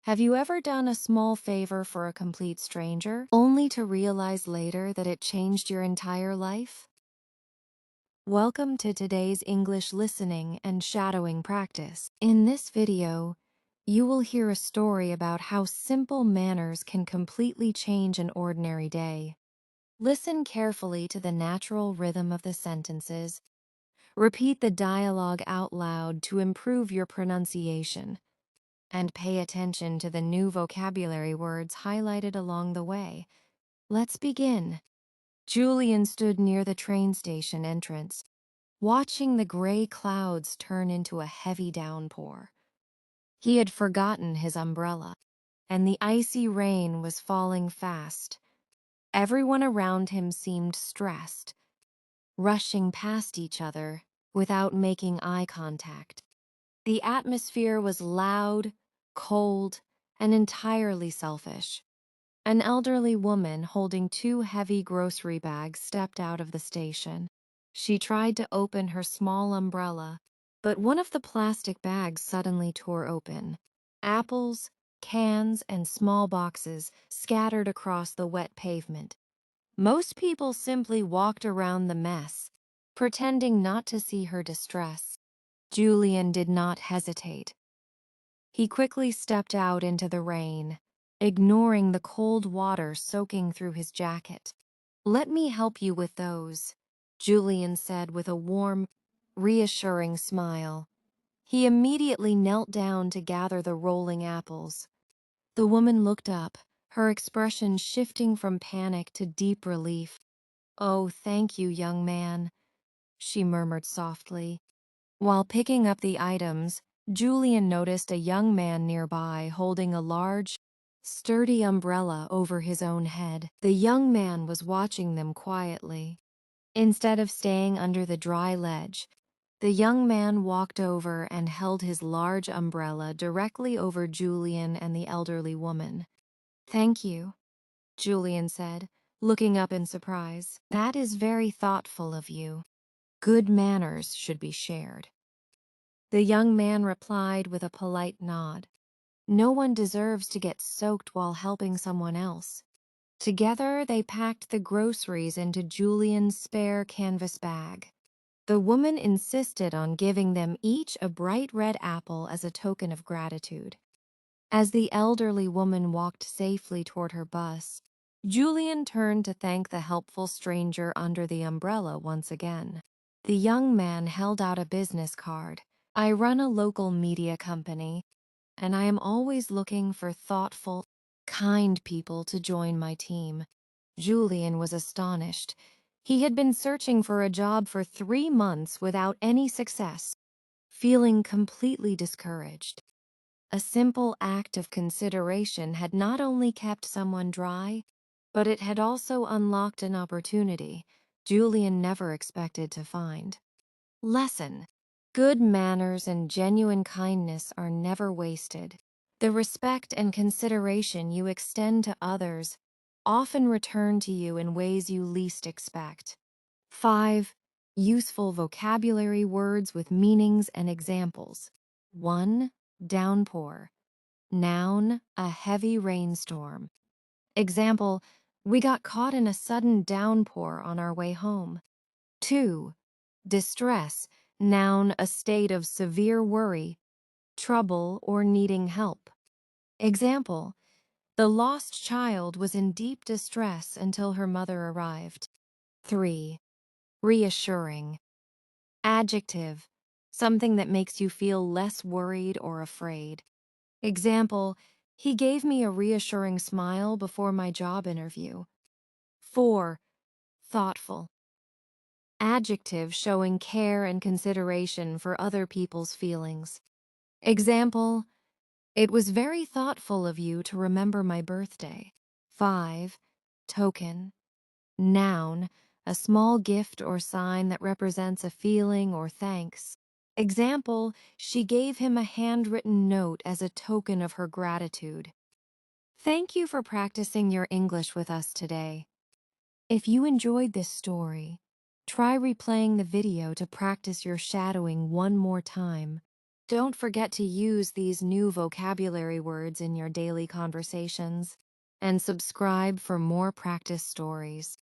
Have you ever done a small favor for a complete stranger, only to realize later that it changed your entire life? Welcome to today's English listening and shadowing practice. In this video, you will hear a story about how simple manners can completely change an ordinary day. Listen carefully to the natural rhythm of the sentences. Repeat the dialogue out loud to improve your pronunciation. And pay attention to the new vocabulary words highlighted along the way. Let's begin. Julian stood near the train station entrance, watching the gray clouds turn into a heavy downpour. He had forgotten his umbrella, and the icy rain was falling fast. Everyone around him seemed stressed, rushing past each other without making eye contact. The atmosphere was loud, cold, and entirely selfish. An elderly woman holding two heavy grocery bags stepped out of the station. She tried to open her small umbrella, but one of the plastic bags suddenly tore open. Apples, cans, and small boxes scattered across the wet pavement. Most people simply walked around the mess, pretending not to see her distress. Julian did not hesitate. He quickly stepped out into the rain, ignoring the cold water soaking through his jacket. "Let me help you with those," Julian said with a warm, reassuring smile. He immediately knelt down to gather the rolling apples. The woman looked up, her expression shifting from panic to deep relief. "Oh, thank you, young man," she murmured softly. While picking up the items, Julian noticed a young man nearby holding a large, sturdy umbrella over his own head. The young man was watching them quietly. Instead of staying under the dry ledge, the young man walked over and held his large umbrella directly over Julian and the elderly woman. "Thank you," Julian said, looking up in surprise. "That is very thoughtful of you. Good manners should be shared." The young man replied with a polite nod. No one deserves to get soaked while helping someone else. Together, they packed the groceries into Julian's spare canvas bag. The woman insisted on giving them each a bright red apple as a token of gratitude. As the elderly woman walked safely toward her bus, Julian turned to thank the helpful stranger under the umbrella once again. The young man held out a business card. "I run a local media company, and I am always looking for thoughtful, kind people to join my team." Julian was astonished. He had been searching for a job for 3 months without any success, feeling completely discouraged. A simple act of consideration had not only kept someone dry, but it had also unlocked an opportunity Julian never expected to find. Lesson: good manners and genuine kindness are never wasted. The respect and consideration you extend to others often return to you in ways you least expect. 5. Useful vocabulary words with meanings and examples. 1. Downpour. Noun, a heavy rainstorm. Example, we got caught in a sudden downpour on our way home. 2. Distress. Noun, a state of severe worry, trouble, or needing help. Example, the lost child was in deep distress until her mother arrived. 3. Reassuring. Adjective, something that makes you feel less worried or afraid. Example, he gave me a reassuring smile before my job interview. 4. Thoughtful. Adjective showing care and consideration for other people's feelings. Example, it was very thoughtful of you to remember my birthday. 5. Token. Noun, a small gift or sign that represents a feeling or thanks. Example, she gave him a handwritten note as a token of her gratitude. Thank you for practicing your English with us today. If you enjoyed this story, try replaying the video to practice your shadowing one more time. Don't forget to use these new vocabulary words in your daily conversations, and subscribe for more practice stories.